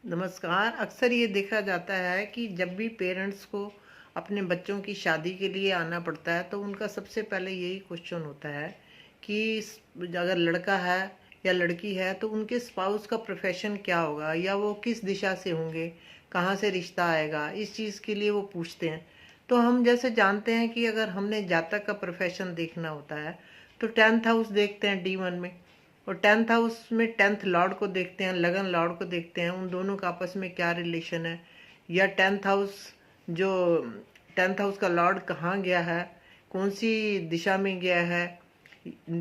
नमस्कार। अक्सर ये देखा जाता है कि जब भी पेरेंट्स को अपने बच्चों की शादी के लिए आना पड़ता है तो उनका सबसे पहले यही क्वेश्चन होता है कि अगर लड़का है या लड़की है तो उनके स्पाउस का प्रोफेशन क्या होगा या वो किस दिशा से होंगे, कहाँ से रिश्ता आएगा, इस चीज़ के लिए वो पूछते हैं। तो हम जैसे जानते हैं कि अगर हमने जातक का प्रोफेशन देखना होता है तो 10th हाउस देखते हैं D1 में, और 10th हाउस में 10th लॉर्ड को देखते हैं, लगन लॉर्ड को देखते हैं, उन दोनों का आपस में क्या रिलेशन है। या 10th हाउस जो 10th हाउस का लॉर्ड कहाँ गया है, कौन सी दिशा में गया है।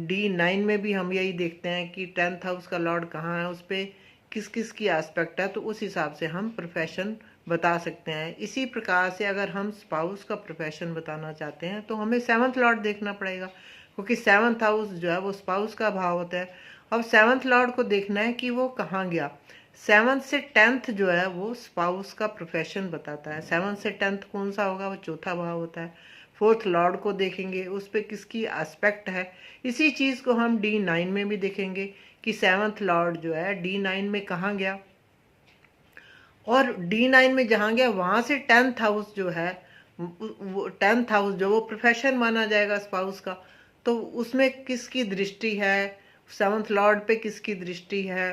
D9 में भी हम यही देखते हैं कि 10th हाउस का लॉर्ड कहाँ है, उस पर किस किस की एस्पेक्ट है, तो उस हिसाब से हम प्रोफेशन बता सकते हैं। इसी प्रकार से अगर हम स्पाउस का प्रोफेशन बताना चाहते हैं तो हमें 7th लॉर्ड देखना पड़ेगा, क्योंकि 7th हाउस जो है वो स्पाउस का भाव होता है। अब 7th लॉर्ड को देखना है कि वो कहाँ गया। 7th से 10th जो है वो स्पाउस का प्रोफेशन बताता है। 7th से 10th कौन सा होगा, वो चौथा भाव होता है। 4th लॉर्ड को देखेंगे, उस पर किसकी एस्पेक्ट है। इसी चीज़ को हम D9 में भी देखेंगे कि 7th लॉर्ड जो है D9 में कहाँ गया, और D9 में जहाँ गया वहाँ से 10th हाउस जो है, वो 10th हाउस जो वो प्रोफेशन माना जाएगा स्पाउस का, तो उसमें किसकी दृष्टि है, 7th लॉर्ड पे किसकी दृष्टि है,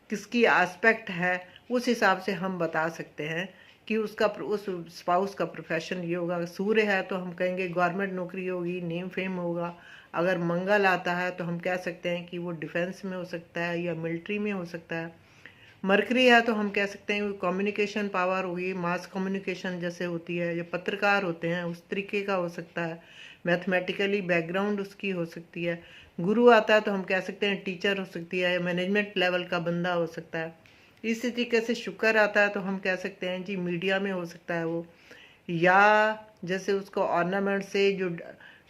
किसकी एस्पेक्ट है। उस हिसाब से हम बता सकते हैं कि उसका उस स्पाउस का प्रोफेशन ये होगा। सूर्य है तो हम कहेंगे गवर्नमेंट नौकरी होगी, नेम फेम होगा। अगर मंगल आता है तो हम कह सकते हैं कि वो डिफेंस में हो सकता है या मिलिट्री में हो सकता है। मरकरी है तो हम कह सकते हैं कम्युनिकेशन पावर होगी, मास कम्युनिकेशन जैसे होती है, या पत्रकार होते हैं उस तरीके का हो सकता है। मैथमेटिकली बैकग्राउंड उसकी हो सकती है। गुरु आता है तो हम कह सकते हैं टीचर हो सकती है, मैनेजमेंट लेवल का बंदा हो सकता है। इसी तरीके से शुक्र आता है तो हम कह सकते हैं जी मीडिया में हो सकता है वो, या जैसे उसको ऑर्नामेंट से जो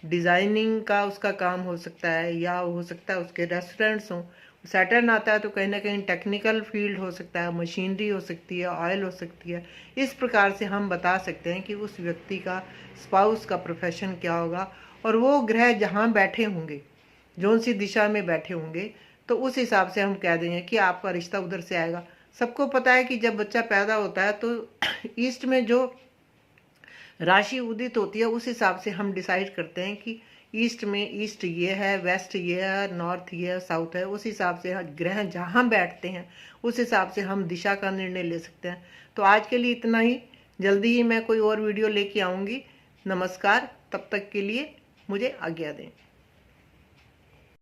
डिज़ाइनिंग का उसका काम हो सकता है, या हो सकता है उसके रेस्टोरेंट्स हों। सैटर्न आता है तो कहीं ना कहीं टेक्निकल फील्ड हो सकता है, मशीनरी हो सकती है, ऑयल हो सकती है। इस प्रकार से हम बता सकते हैं कि उस व्यक्ति का स्पाउस का प्रोफेशन क्या होगा, और वो ग्रह जहाँ बैठे होंगे, जौन सी दिशा में बैठे होंगे, तो उस हिसाब से हम कह देंगे कि आपका रिश्ता उधर से आएगा। सबको पता है कि जब बच्चा पैदा होता है तो ईस्ट में जो राशि उदित होती है उस हिसाब से हम डिसाइड करते हैं कि ईस्ट में, ईस्ट ये है, वेस्ट ये है, नॉर्थ ये है, साउथ है। उस हिसाब से ग्रह जहाँ बैठते हैं उस हिसाब से हम दिशा का निर्णय ले सकते हैं। तो आज के लिए इतना ही। जल्दी ही मैं कोई और वीडियो लेके आऊँगी। नमस्कार, तब तक के लिए मुझे आज्ञा दें।